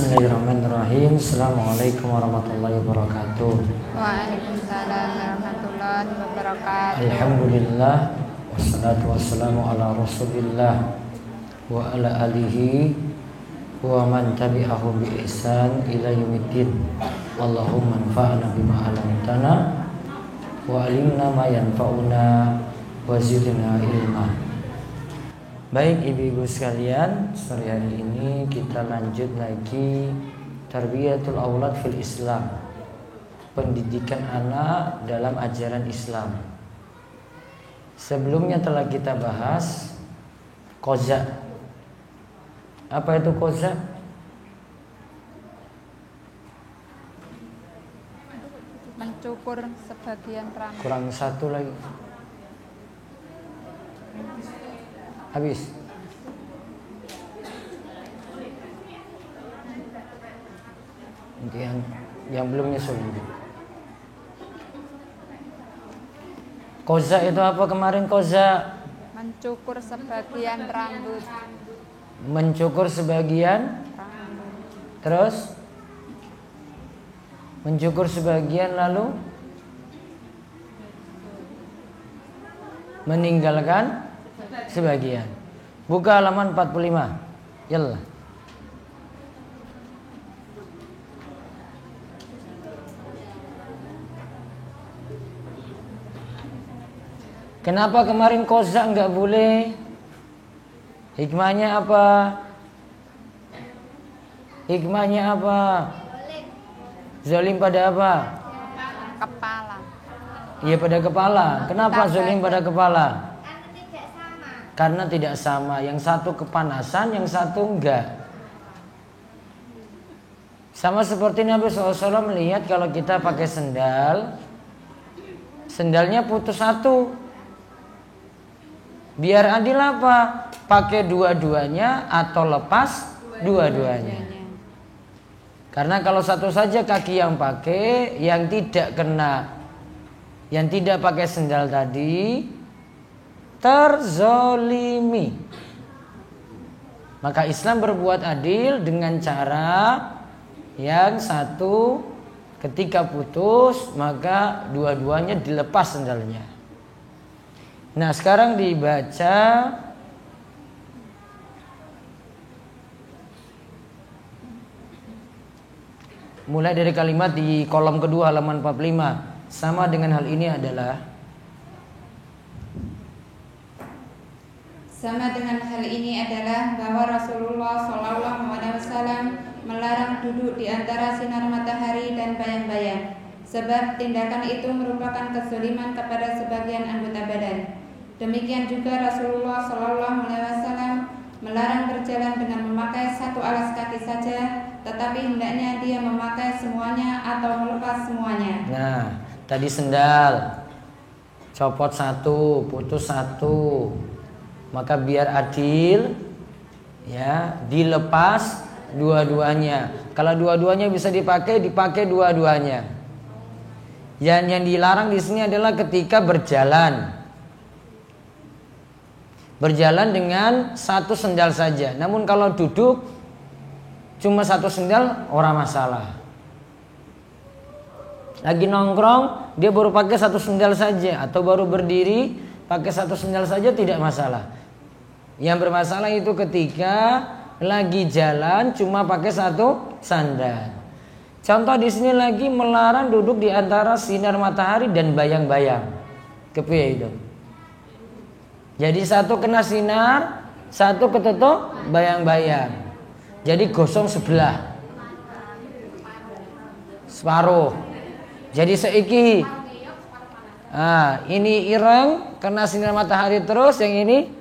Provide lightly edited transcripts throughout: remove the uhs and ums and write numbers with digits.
Bismillahirrahmanirrahim. Assalamualaikum warahmatullahi wabarakatuh. Waalaikumsalam warahmatullahi wabarakatuh. Alhamdulillah, wassalatu wassalamu ala rasulillah wa ala alihi wa man tabi'ahu bi ihsan ila yaumiddin. Allahumma anfa'na bima 'allamtana wa 'allimna ma yanfa'una wa zidna ilma. Baik ibu-ibu sekalian, sore hari ini kita lanjut lagi tarbiyatul aulad fil Islam, pendidikan anak dalam ajaran Islam. Sebelumnya telah kita bahas qoza. Apa itu qoza? Mencukur sebagian rambut. Kurang satu lagi. Habis. Yang belum nyusul. Qoza itu apa kemarin qoza? Mencukur sebagian rambut. Mencukur sebagian Rambut. terus mencukur sebagian lalu meninggalkan sebagian. Buka halaman 45. Yalla. Kenapa kemarin qoza enggak boleh? Hikmahnya apa? Hikmahnya apa? Zalim pada apa? Kepala. Iya pada kepala. Kenapa zalim pada kepala? Karena tidak sama. Yang satu kepanasan, yang satu enggak. Sama seperti Nabi SAW melihat kalau kita pakai sendal, sendalnya putus satu. Biar adil apa? Pakai dua-duanya atau lepas dua-duanya. Karena kalau satu saja kaki yang pakai, yang tidak kena, yang tidak pakai sendal tadi terzolimi. Maka Islam berbuat adil dengan cara yang satu ketika putus maka dua-duanya dilepas sendalnya. Nah sekarang dibaca mulai dari kalimat di kolom kedua halaman 45. Sama dengan hal ini adalah bahwa Rasulullah SAW melarang duduk di antara sinar matahari dan bayang-bayang, sebab tindakan itu merupakan kezaliman kepada sebagian anggota badan. Demikian juga Rasulullah SAW melarang berjalan dengan memakai satu alas kaki saja, tetapi hendaknya dia memakai semuanya atau melepas semuanya. Nah, tadi sendal copot satu, putus satu. Maka biar adil ya, dilepas dua-duanya. Kalau dua-duanya bisa dipakai, dipakai dua-duanya. Yang dilarang di sini adalah ketika berjalan. Berjalan dengan satu sendal saja. Namun kalau duduk cuma satu sendal, orang masalah. Lagi nongkrong, dia baru pakai satu sendal saja, atau baru berdiri pakai satu sendal saja tidak masalah. Yang bermasalah itu ketika lagi jalan cuma pakai satu sandal. Contoh di sini lagi melarang duduk di antara sinar matahari dan bayang-bayang. Kepiye itu? Jadi satu kena sinar, satu ketutup bayang-bayang. Jadi gosong sebelah, separuh. Jadi seiki. Ini ireng kena sinar matahari terus, yang ini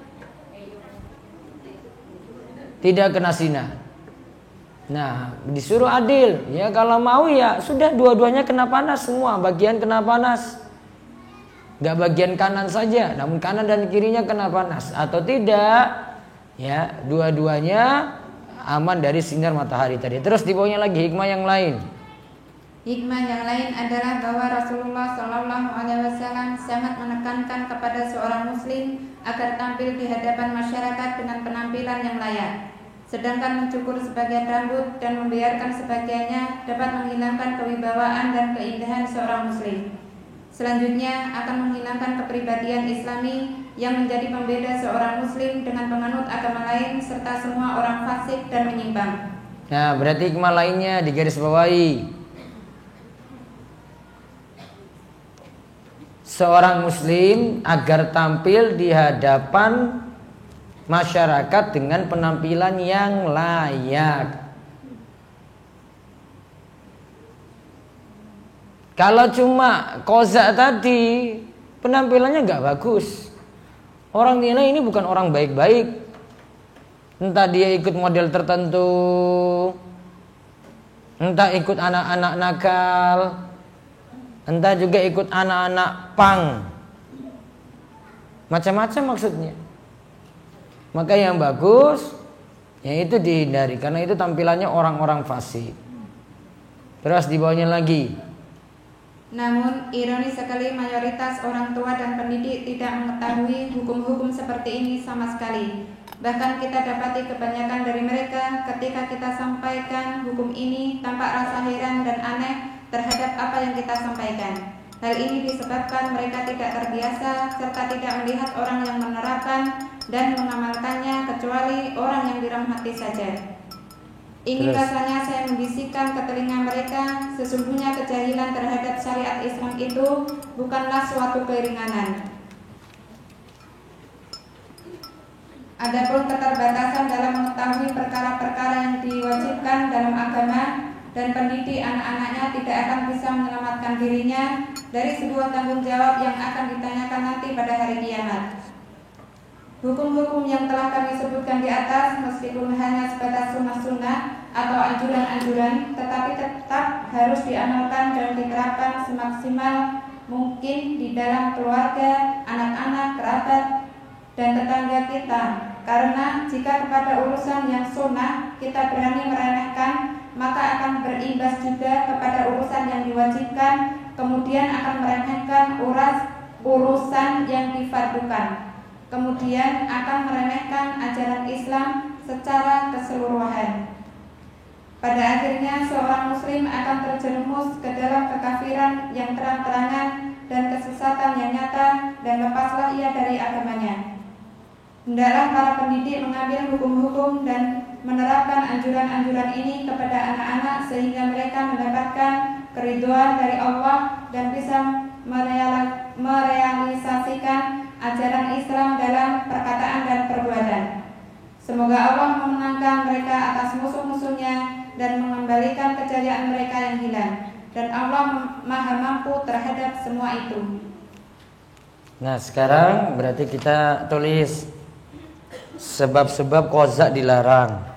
tidak kena sinar. Nah, disuruh adil. Ya kalau mau ya sudah dua-duanya kena panas semua, bagian kena panas. Gak bagian kanan saja, namun kanan dan kirinya kena panas. Atau tidak, ya dua-duanya aman dari sinar matahari tadi. Terus di bawahnya lagi hikmah yang lain. Hikmah yang lain adalah bahwa Rasulullah SAW sangat menekankan kepada seorang muslim agar tampil di hadapan masyarakat dengan penampilan yang layak. Sedangkan mencukur sebagian rambut dan membiarkan sebagiannya dapat menghilangkan kewibawaan dan keindahan seorang muslim. Selanjutnya akan menghilangkan kepribadian Islami yang menjadi pembeda seorang muslim dengan penganut agama lain serta semua orang fasik dan menyimpang. Nah, berarti hikmah lainnya digarisbawahi. Seorang muslim agar tampil di hadapan masyarakat dengan penampilan yang layak. Kalau cuma kozak tadi, penampilannya nggak bagus. Orang nilai ini bukan orang baik-baik. Entah dia ikut model tertentu, entah ikut anak-anak nakal, entah juga ikut anak-anak pang. Macam-macam maksudnya. Maka yang bagus yaitu dihindari karena itu tampilannya orang-orang fasik. Terus di bawahnya lagi. Namun ironis sekali mayoritas orang tua dan pendidik tidak mengetahui hukum-hukum seperti ini sama sekali. Bahkan kita dapati kebanyakan dari mereka ketika kita sampaikan hukum ini tampak rasa heran dan aneh terhadap apa yang kita sampaikan. Hal ini disebabkan mereka tidak terbiasa serta tidak melihat orang yang menerapkan dan mengamalkannya kecuali orang yang dirahmati saja. Ingin rasanya saya membisikkan ke telinga mereka, sesungguhnya kejahilan terhadap syariat Islam itu bukanlah suatu keringanan. Adapun keterbatasan dalam mengetahui perkara-perkara yang diwajibkan dalam agama dan pendidik anak-anaknya tidak akan bisa menyelamatkan dirinya dari sebuah tanggung jawab yang akan ditanyakan nanti pada hari kiamat. Hukum-hukum yang telah kami sebutkan di atas meskipun hanya sebatas sunnah-sunnah atau anjuran-anjuran, tetapi tetap harus diamalkan dan diterapkan semaksimal mungkin di dalam keluarga, anak-anak, kerabat, dan tetangga kita. Karena jika kepada urusan yang sunnah kita berani meremehkan, maka akan berimbas juga kepada urusan yang diwajibkan, kemudian akan meremehkan urusan yang difardukan. Kemudian akan meremehkan ajaran Islam secara keseluruhan. Pada akhirnya seorang muslim akan terjerumus ke dalam kekafiran yang terang-terangan dan kesesatan yang nyata dan lepaslah ia dari agamanya. Hendaklah para pendidik mengambil hukum-hukum dan menerapkan anjuran-anjuran ini kepada anak-anak sehingga mereka mendapatkan keridhaan dari Allah dan bisa merealisasikan ajaran Islam dalam perkataan dan perbuatan. Semoga Allah memenangkan mereka atas musuh-musuhnya dan mengembalikan kejayaan mereka yang hilang. Dan Allah maha mampu terhadap semua itu. Nah sekarang berarti kita tulis sebab-sebab kozak dilarang.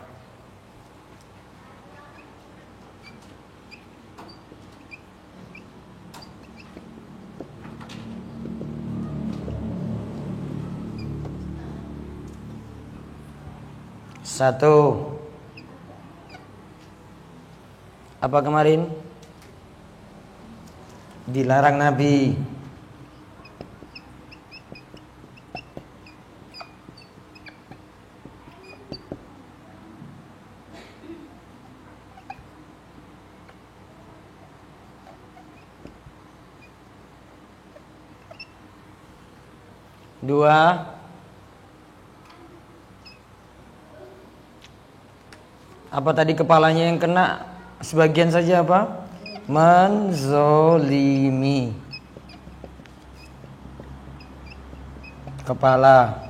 Satu, apa kemarin? Dilarang Nabi. Dua, apa tadi kepalanya yang kena sebagian saja apa? Menzolimi kepala.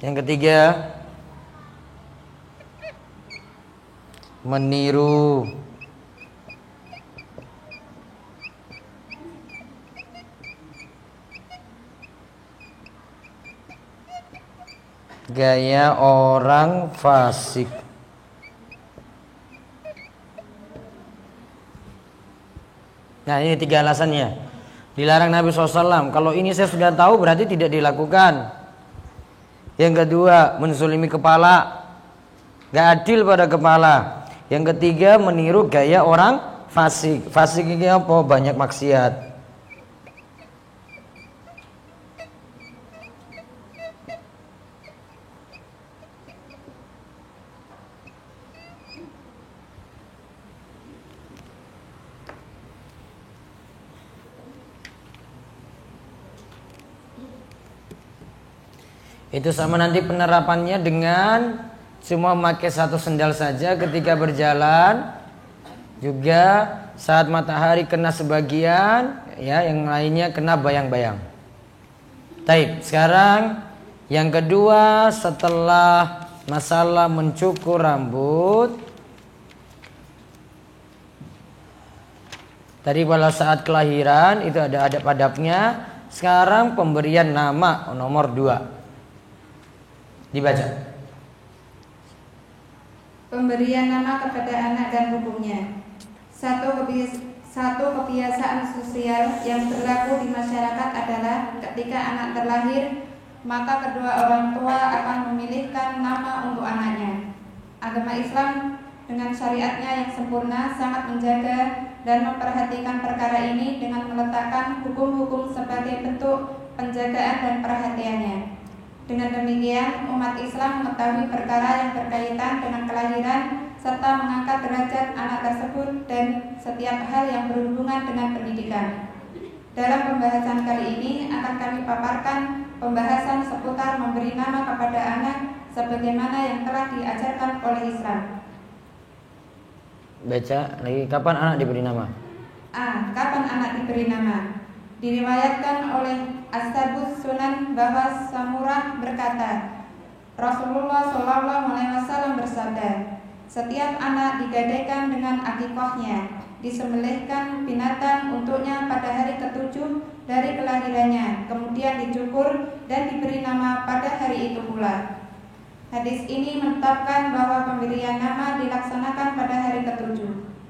Yang ketiga, meniru. Gaya orang fasik. Nah ini tiga alasannya. Dilarang Nabi SAW. Kalau ini saya sudah tahu berarti tidak dilakukan. Yang kedua, menzolimi kepala, gak adil pada kepala. Yang ketiga, meniru gaya orang fasik. Fasik ini apa? Banyak maksiat. Itu sama nanti penerapannya dengan cuma memakai satu sendal saja ketika berjalan, juga saat matahari kena sebagian, ya, yang lainnya kena bayang-bayang. Taib. Sekarang yang kedua, setelah masalah mencukur rambut, tadi pada saat kelahiran itu ada adab-adabnya. Sekarang pemberian nama nomor 2. Dibaca. Pemberian nama kepada anak dan hukumnya. Satu kebiasaan sosial yang berlaku di masyarakat adalah ketika anak terlahir, maka kedua orang tua akan memilihkan nama untuk anaknya. Agama Islam dengan syariatnya yang sempurna sangat menjaga dan memperhatikan perkara ini dengan meletakkan hukum-hukum sebagai bentuk penjagaan dan perhatiannya. Dengan demikian, umat Islam mengetahui perkara yang berkaitan dengan kelahiran serta mengangkat derajat anak tersebut dan setiap hal yang berhubungan dengan pendidikan. Dalam pembahasan kali ini akan kami paparkan pembahasan seputar memberi nama kepada anak sebagaimana yang telah diajarkan oleh Islam. Baca lagi, kapan anak diberi nama? A. Kapan anak diberi nama? Diriwayatkan oleh Ashabus Sunan bahwa Samurah berkata, Rasulullah SAW bersabda, setiap anak digadaikan dengan akikahnya, disembelihkan binatang untuknya pada hari ke-7 dari kelahirannya, kemudian dicukur dan diberi nama pada hari itu pula. Hadis ini menetapkan bahwa pemberian nama dilaksanakan pada hari ke-7.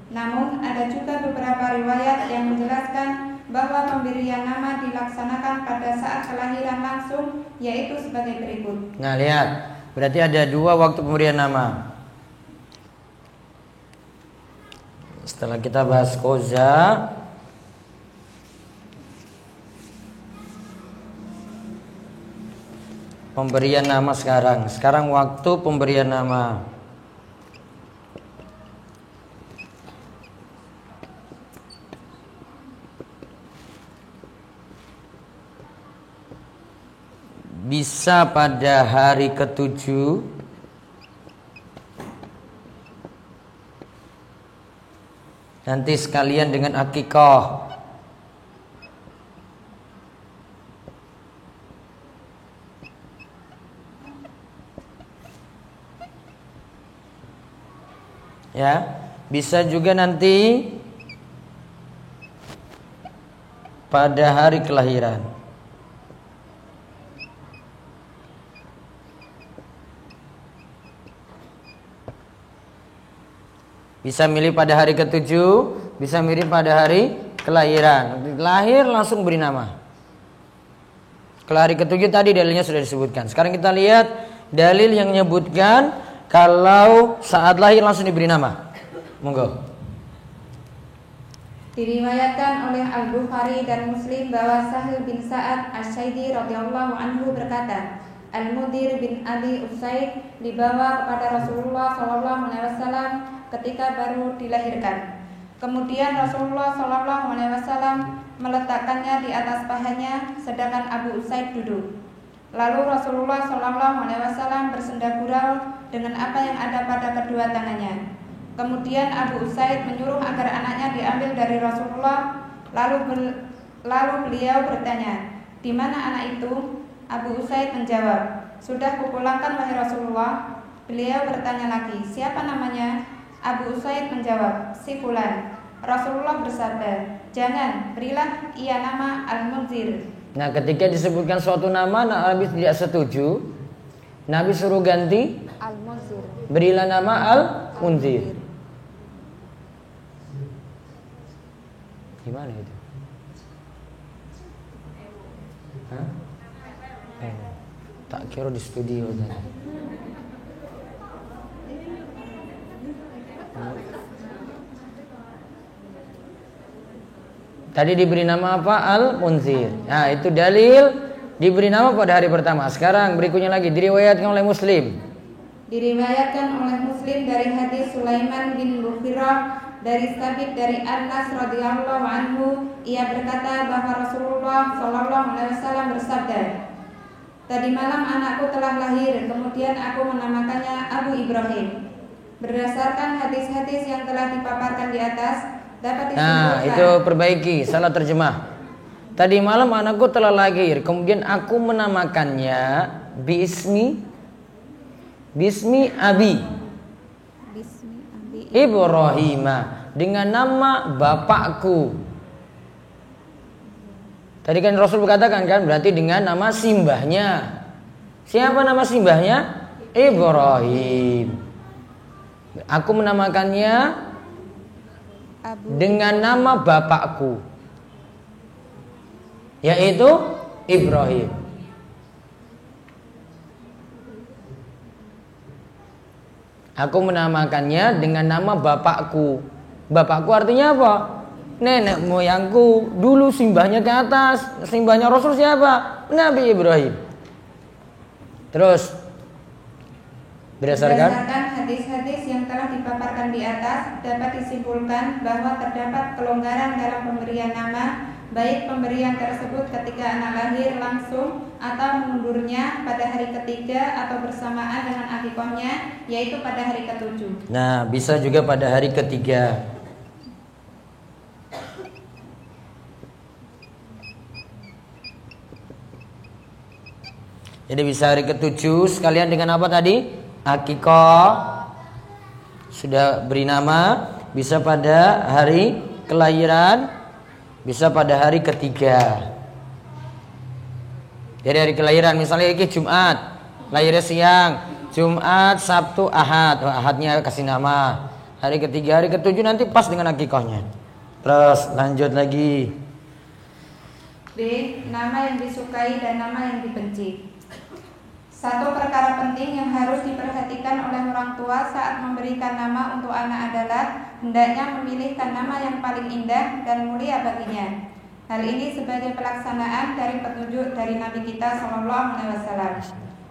Namun ada juga beberapa riwayat yang menjelaskan bahwa pemberian nama dilaksanakan pada saat kelahiran langsung, yaitu sebagai berikut. Nah, lihat, berarti ada 2 waktu pemberian nama. Setelah kita bahas qoza, pemberian nama sekarang. Sekarang waktu pemberian nama. Bisa pada hari ke-7, nanti sekalian dengan akikah. Ya, bisa juga nanti pada hari kelahiran. Bisa milih pada hari ke-7, bisa milih pada hari kelahiran. Lahir langsung beri nama. Kalau hari ke-7 tadi dalilnya sudah disebutkan. Sekarang kita lihat dalil yang menyebutkan kalau saat lahir langsung diberi nama. Monggo. Diriwayatkan oleh Al-Bukhari dan Muslim bahwa Sahil bin Sa'ad Asy-Syaidi radhiyallahu anhu berkata, Al-Mudir bin Abi Usaid dibawa kepada Rasulullah SAW ketika baru dilahirkan. Kemudian Rasulullah SAW meletakkannya di atas pahanya, sedangkan Abu Usaid duduk. Lalu Rasulullah SAW bersenda gurau dengan apa yang ada pada kedua tangannya. Kemudian Abu Usaid menyuruh agar anaknya diambil dari Rasulullah. Lalu beliau bertanya, di mana anak itu? Abu Usaid menjawab, sudah kupulangkan wahai Rasulullah. Beliau bertanya lagi, siapa namanya? Abu Usaid menjawab, si fulan. Rasulullah bersabda, jangan, berilah ia nama Al-Munzir. Nah, ketika disebutkan suatu nama, Nabi tidak setuju. Nabi suruh ganti Al-Munzir. Berilah nama Al-Munzir. Gimana itu? Hah? Tak kira di studio tadi. Tadi diberi nama apa? Al-Munzir. Nah, itu dalil diberi nama pada hari pertama. Sekarang berikutnya lagi diriwayatkan oleh Muslim. Diriwayatkan oleh Muslim dari hadis Sulaiman bin Mughirah dari Sabit dari Anas radhiyallahu anhu, ia berkata bahwa Rasulullah SAW bersabda, Tadi malam anakku telah lahir, kemudian aku menamakannya Abu Ibrahim. Berdasarkan hadis-hadis yang telah dipaparkan di atas, dapat disimpulkan. Nah, itu perbaiki, salah terjemah. Tadi malam anakku telah lahir, kemudian aku menamakannya Bismi Abi Ibrahimah, dengan nama bapakku. Tadi kan Rasul berkatakan kan, berarti dengan nama simbahnya. Siapa nama simbahnya? Ibrahim. Aku menamakannya dengan nama bapakku, yaitu Ibrahim. Aku menamakannya dengan nama bapakku. Bapakku artinya apa? Nenek moyangku. Dulu simbahnya ke atas. Simbahnya Rasul siapa? Nabi Ibrahim. Terus berdasarkan hadis-hadis yang telah dipaparkan di atas, dapat disimpulkan bahwa terdapat kelonggaran dalam pemberian nama, baik pemberian tersebut ketika anak lahir langsung atau mengundurnya pada hari ketiga atau bersamaan dengan akikahnya, yaitu pada hari ke-7. Nah, bisa juga pada hari ketiga. Jadi bisa hari ke-7 sekalian dengan apa tadi? Akikah, sudah beri nama, bisa pada hari kelahiran, bisa pada hari ketiga. Jadi hari kelahiran misalnya ini Jumat, lahirnya siang, Jumat, Sabtu, Ahad. Ahadnya kasih nama. Hari ketiga, hari ke-7 nanti pas dengan akikahnya. Terus lanjut lagi. B. Nama yang disukai dan nama yang dibenci. Satu perkara penting yang harus diperhatikan oleh orang tua saat memberikan nama untuk anak adalah hendaknya memilihkan nama yang paling indah dan mulia baginya. Hal ini sebagai pelaksanaan dari petunjuk dari Nabi kita SAW.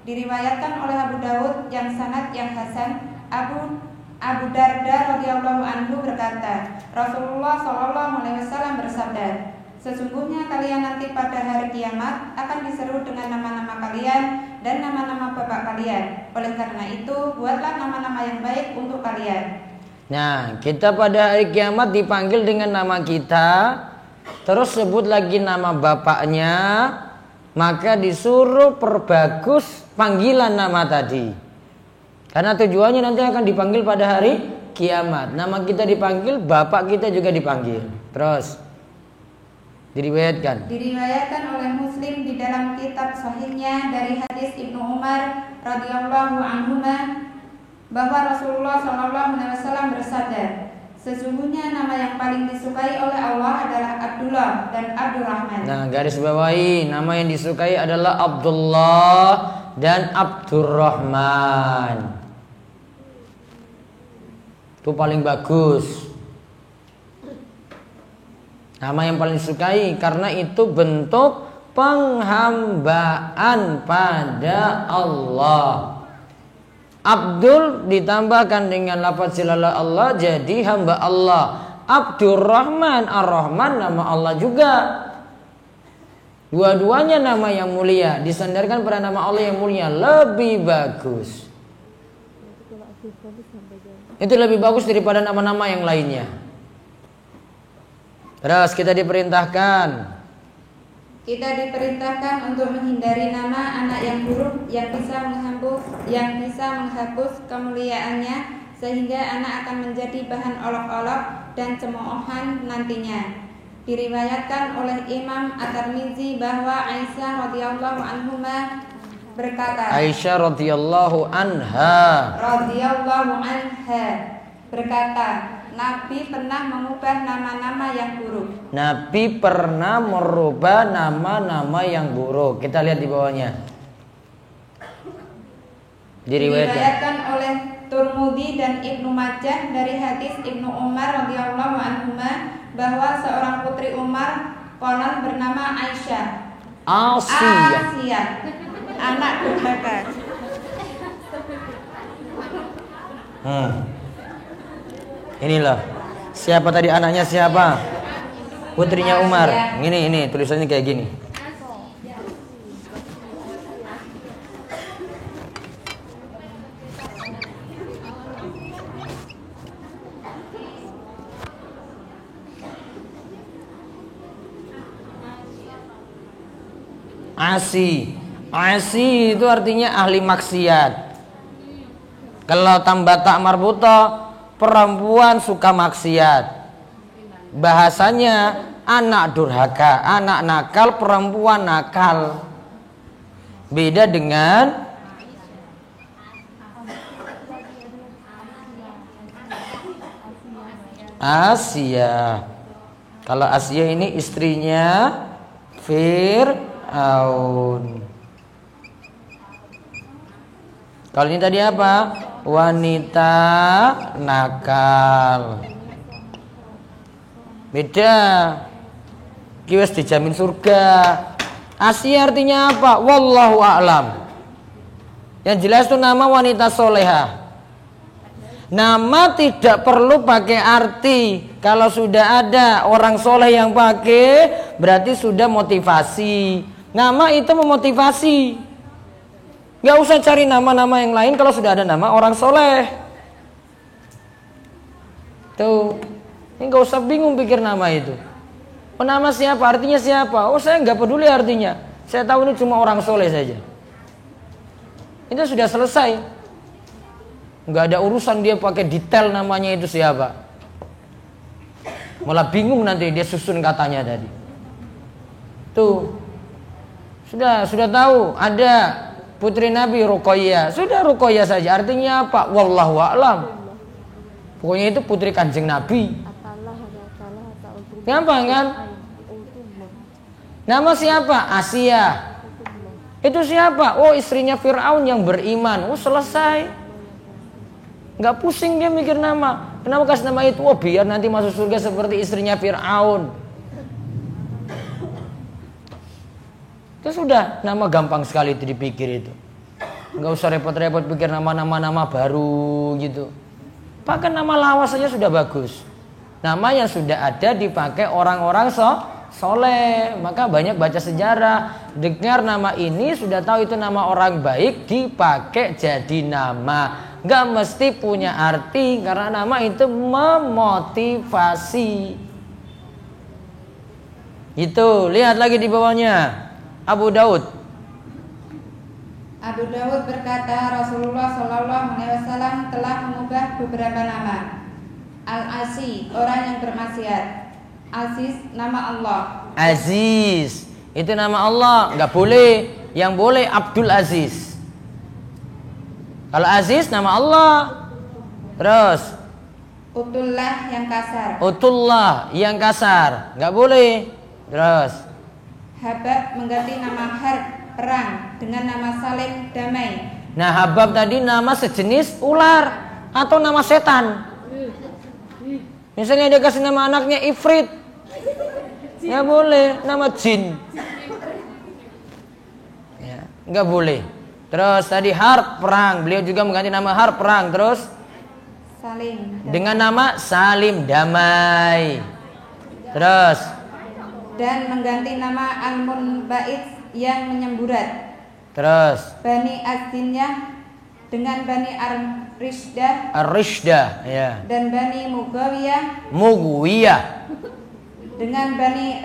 Diriwayatkan oleh Abu Dawud yang sanad yang hasan, Abu Darda radhiyallahu anhu berkata, Rasulullah SAW bersabda, sesungguhnya kalian nanti pada hari kiamat akan diseru dengan nama-nama kalian dan nama-nama bapak kalian. Oleh karena itu, buatlah nama-nama yang baik untuk kalian. Nah, kita pada hari kiamat dipanggil dengan nama kita, terus sebut lagi nama bapaknya, maka disuruh perbagus panggilan nama tadi. Karena tujuannya nanti akan dipanggil pada hari kiamat. Nama kita dipanggil, bapak kita juga dipanggil. Terus diriwayatkan oleh Muslim di dalam kitab sahihnya dari hadis Ibnu Umar radhiyallahu anhuma bahwa Rasulullah SAW bersabda, sesungguhnya nama yang paling disukai oleh Allah adalah Abdullah dan Abdurrahman. Nah, garis bawahi, nama yang disukai adalah Abdullah dan Abdurrahman. Itu paling bagus. Nama yang paling disukai karena itu bentuk penghambaan pada Allah. Abdul ditambahkan dengan lafaz jalalah Allah jadi hamba Allah. Abdurrahman, Ar-Rahman nama Allah juga. Dua-duanya nama yang mulia, disandarkan pada nama Allah yang mulia lebih bagus. Itu lebih bagus daripada nama-nama yang lainnya. Terus kita diperintahkan untuk menghindari nama anak yang buruk yang bisa menghapus kemuliaannya sehingga anak akan menjadi bahan olok-olok dan cemoohan nantinya. Diriwayatkan oleh Imam At-Tirmizi bahwa Aisyah radhiyallahu anha berkata, Nabi pernah mengubah nama-nama yang buruk. Nabi pernah merubah nama-nama yang buruk. Kita lihat di bawahnya. Diriwayatkan oleh Tirmidzi dan Ibnu Majah dari hadis Ibnu Umar radhiyallahu anhuma bahwa seorang putri Umar konon bernama Aisyah. Asia. Anak durhaka. Inilah. Siapa tadi anaknya siapa? Putrinya Umar. Ini tulisannya kayak gini. asi. Asi itu artinya ahli maksiat. Kalau tambah tak marbuto, perempuan suka maksiat. Bahasanya anak durhaka, anak nakal, perempuan nakal. Beda dengan Asia. Kalau Asia ini istrinya Fir'aun. Kalau ini tadi apa? Wanita nakal. Beda. Kiwes dijamin surga. Asia artinya apa? Wallahu a'lam. Yang jelas itu nama wanita soleha. Nama tidak perlu pakai arti. Kalau sudah ada orang soleh yang pakai, berarti sudah motivasi. Nama itu memotivasi. Gak usah cari nama-nama yang lain kalau sudah ada nama orang soleh. Tuh, ini gak usah bingung pikir nama itu. Oh, nama siapa? Artinya siapa? Oh, saya gak peduli artinya. Saya tahu ini cuma orang soleh saja. Itu sudah selesai. Nggak ada urusan dia pakai detail namanya itu siapa. Malah bingung nanti dia susun katanya tadi. Tuh. Sudah tahu ada putri Nabi Ruqayyah. Sudah Ruqayyah saja. Artinya apa? Wallahu a'lam. Pokoknya itu putri Kanjeng Nabi. Gampang kan? Nama siapa? Asia. Itu siapa? Oh, istrinya Fir'aun yang beriman. Oh, selesai. Nggak pusing dia mikir nama. Kenapa kasih nama itu? Oh, biar nanti masuk surga seperti istrinya Fir'aun. Itu sudah, nama gampang sekali itu dipikir itu. Nggak usah repot-repot pikir nama baru gitu. Bahkan nama lawas saja sudah bagus. Nama yang sudah ada dipakai orang-orang soleh. Maka banyak baca sejarah, dengar nama ini sudah tahu itu nama orang baik, dipakai jadi nama. Gak mesti punya arti karena nama itu memotivasi. Itu, lihat lagi di bawahnya. Abu Daud berkata, Rasulullah SAW telah mengubah beberapa nama. Al-Asi, orang yang bermaksiat. Aziz, nama Allah. Aziz, itu nama Allah. Gak boleh. Yang boleh Abdul Aziz. Kalau Aziz nama Allah. Terus Utullah yang kasar. Utullah yang kasar. Gak boleh. Terus Habab mengganti nama Harb, perang, dengan nama Salim, damai. Nah, Habab tadi nama sejenis ular atau nama setan. Misalnya dia kasih nama anaknya Ifrit, ya boleh. Nama jin, ya, gak boleh. Terus tadi Harb, perang. Beliau juga mengganti nama Harb, perang. Terus Salim, dengan nama Salim, damai. Terus dan mengganti nama Al-Munba'id yang menyemburat. Terus Bani Azdinnya dengan Bani Ar-Rishdah, ya. Dan Bani Mughwiyah dengan Bani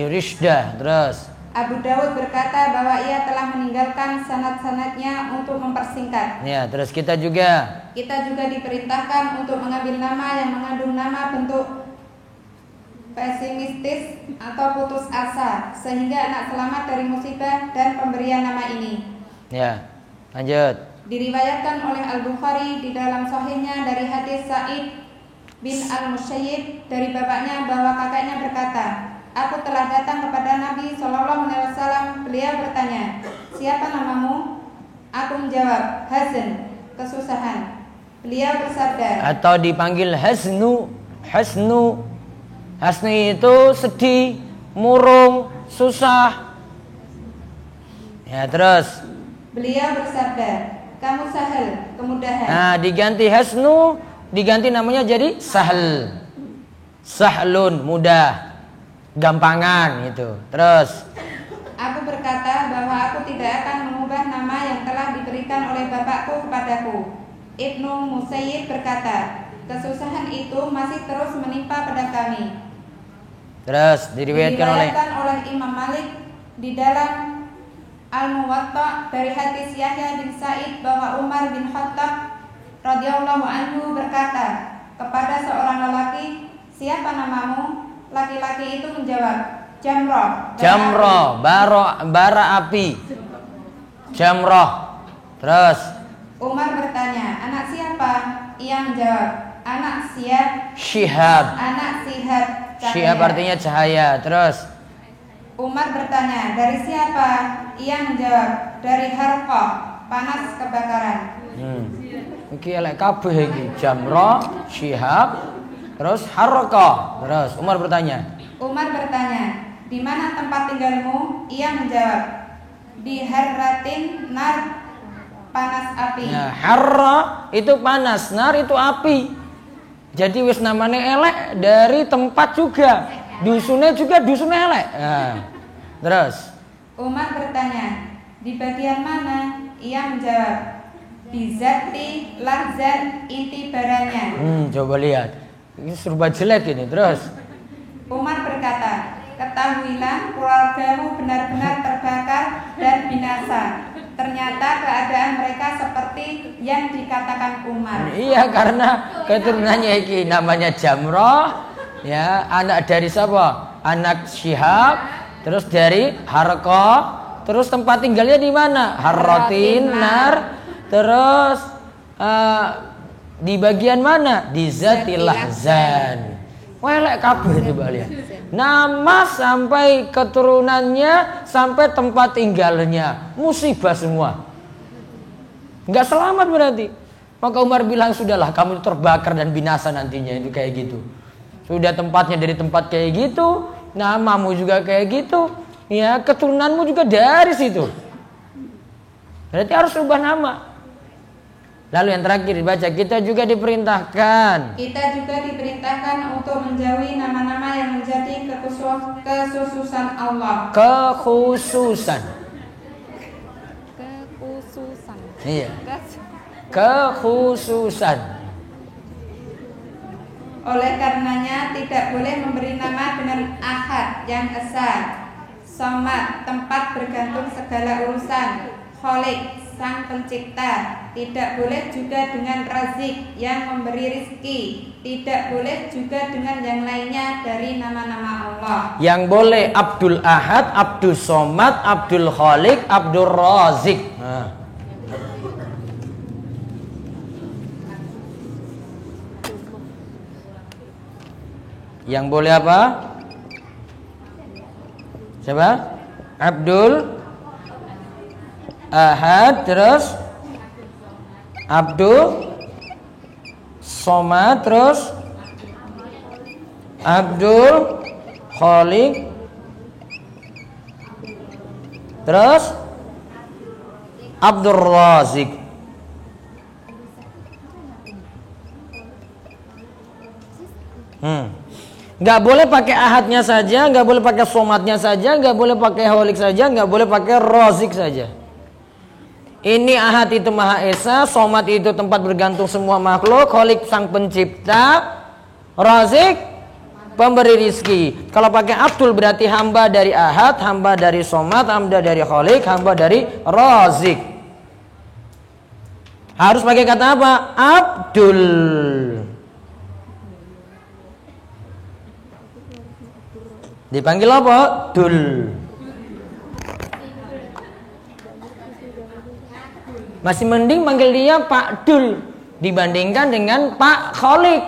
Rishdah. Terus Abu Dawud berkata bahwa ia telah meninggalkan sanad-sanadnya untuk mempersingkat. Ya, terus kita juga diperintahkan untuk mengambil nama yang mengandung nama bentuk pesimistis atau putus asa, sehingga anak selamat dari musibah dan pemberian nama ini. Ya, lanjut. Diriwayatkan oleh Al-Bukhari di dalam sahihnya dari hadis Sa'id bin Al-Musayyib dari bapaknya bahwa kakaknya berkata, aku telah datang kepada Nabi SAW. Beliau bertanya, siapa namamu? Aku menjawab, Hazn, kesusahan. Beliau bersabda, atau dipanggil Hasnu. Hasnu itu sedih, murung, susah. Ya, terus beliau bersabda, kamu Sahal, kemudahan. Nah, diganti Hasnu, diganti namanya jadi Sahal. Sahlun, mudah, gampangan gitu. Terus aku berkata bahwa aku tidak akan mengubah nama yang telah diberikan oleh bapakku kepadaku. Ibnu Musayyib berkata, kesusahan itu masih terus menimpa pada kami. Terus diriwayatkan oleh Imam Malik di dalam Al-Muwatta dari hadis Yahya bin Sa'id bahwa Umar bin Khattab radhiyallahu anhu berkata kepada seorang lelaki, "Siapa namamu?" Laki-laki itu menjawab, "Jamrah." Jamrah, bara api. Jamrah. Terus Umar bertanya, "Anak siapa?" Ia menjawab, "Anak Syihab. Anak Syihab. Syihab artinya cahaya. Terus Umar bertanya, "Dari siapa?" Ia menjawab, "Dari Harqah, panas kebakaran." Iki elek kabeh iki. Jamrah, Syihab, terus Harqah. Terus Umar bertanya, "Di mana tempat tinggalmu?" Ia menjawab, "Di Harratin nar, panas api." ya, harra itu panas, nar itu api. Jadi wis namanya elek dari tempat juga. Dusunnya juga dusunnya elek. Nah, terus Umar bertanya, "Di bagian mana?" Ia menjawab, "Bizati lahzan, inti baranya." Coba lihat. Ini serba jelek ini. Terus Umar berkata, "Ketahuilah keluargamu benar-benar terbakar dan binasa." Ternyata keadaan mereka seperti yang dikatakan Umar. iya, karena keturunannya iki namanya Jamrah, ya, anak dari siapa? Anak Syihab, terus dari Harqah, terus tempat tinggalnya di mana? Harratin nar, terus di bagian mana? Di Zatil Lahzan. Welek kabeh coba lihat. Nama sampai keturunannya sampai tempat tinggalnya musibah semua. Enggak selamat berarti. Maka Umar bilang, "Sudahlah, kamu terbakar dan binasa nantinya." Itu kayak gitu. Sudah tempatnya dari tempat kayak gitu, namamu juga kayak gitu, ya, keturunanmu juga dari situ. Berarti harus ubah nama. Lalu yang terakhir dibaca, kita juga diperintahkan untuk menjauhi nama-nama yang menjadi kekhususan Allah. Kekhususan. Iya. Kekhususan. Oleh karenanya tidak boleh memberi nama dengan Ahad yang esa, Somad tempat bergantung segala urusan, Khalik sang pencipta. Tidak boleh juga dengan Razik yang memberi rizki. Tidak boleh juga dengan yang lainnya dari nama-nama Allah. Yang boleh Abdul Ahad, Abdul Somad, Abdul Khalik, Abdul Razik. Yang boleh apa? Siapa? Abdul Ahad, terus Abdul Somad, terus Abdul Khalik, terus Abdul Razik. Nggak boleh pakai ahadnya saja, nggak boleh pakai somadnya saja, nggak boleh pakai holik saja, nggak boleh pakai rozik saja. Ini ahad itu Maha Esa, somad itu tempat bergantung semua makhluk, holik sang pencipta, rozik pemberi rizki. Kalau pakai Abdul berarti hamba dari ahad, hamba dari somad, hamba dari holik, hamba dari rozik. Harus pakai kata apa? Abdul. Dipanggil apa? Dul. Masih mending panggil dia Pak Dul dibandingkan dengan Pak Kholik.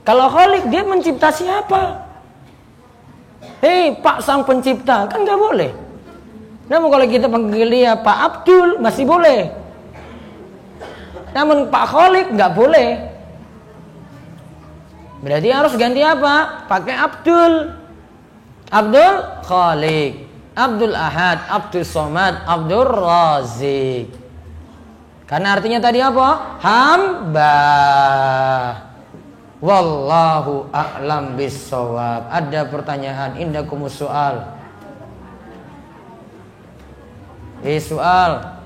Kalau Kholik dia mencipta siapa? Hei Pak sang pencipta, kan gak boleh. Namun kalau kita panggil dia Pak Abdul masih boleh. Namun Pak Kholik gak boleh. Berarti harus ganti apa? Pakai Abdul. Abdul Khalik, Abdul Ahad, Abdul Somad, Abdul Razik. Karena artinya tadi apa? Hamba. Wallahu a'lam bissawab. Ada pertanyaan? Indakumus soal. Soal.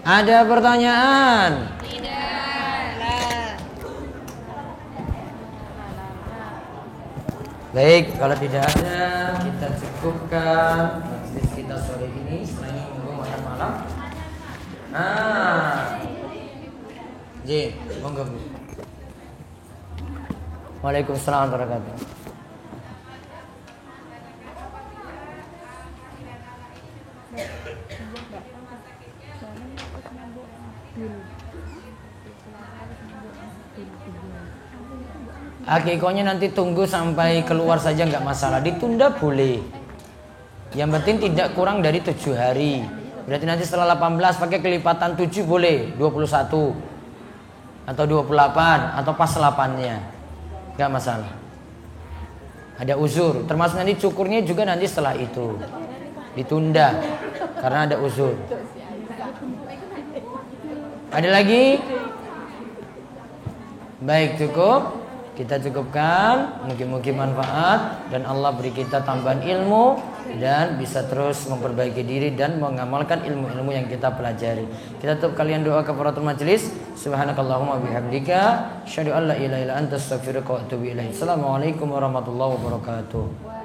Ada pertanyaan? Tidak. Baik, kalau tidak ada kita cukupkan majelis kita sore ini. Setelah ini monggo makan malam. Monggo Bu. Waalaikumsalam warahmatullahi wabarakatuh. Akikohnya nanti tunggu sampai keluar saja nggak masalah, ditunda boleh. Yang penting tidak kurang dari 7 hari. Berarti nanti setelah 18 pakai kelipatan 7 boleh, 21 atau 28 atau pas 8-nya. Nggak masalah. Ada uzur, termasuk nanti cukurnya juga nanti setelah itu. Ditunda karena ada uzur. Ada lagi? Baik, cukup. Kita cukupkan, mungkin manfaat dan Allah beri kita tambahan ilmu dan bisa terus memperbaiki diri dan mengamalkan ilmu-ilmu yang kita pelajari. Kita tutup kalian doa kafaratul majelis. Subhanakallahumma bihamdika asyhadu an la ilaha illa anta astaghfiruka wa atubu ilaik. Assalamualaikum warahmatullahi wabarakatuh.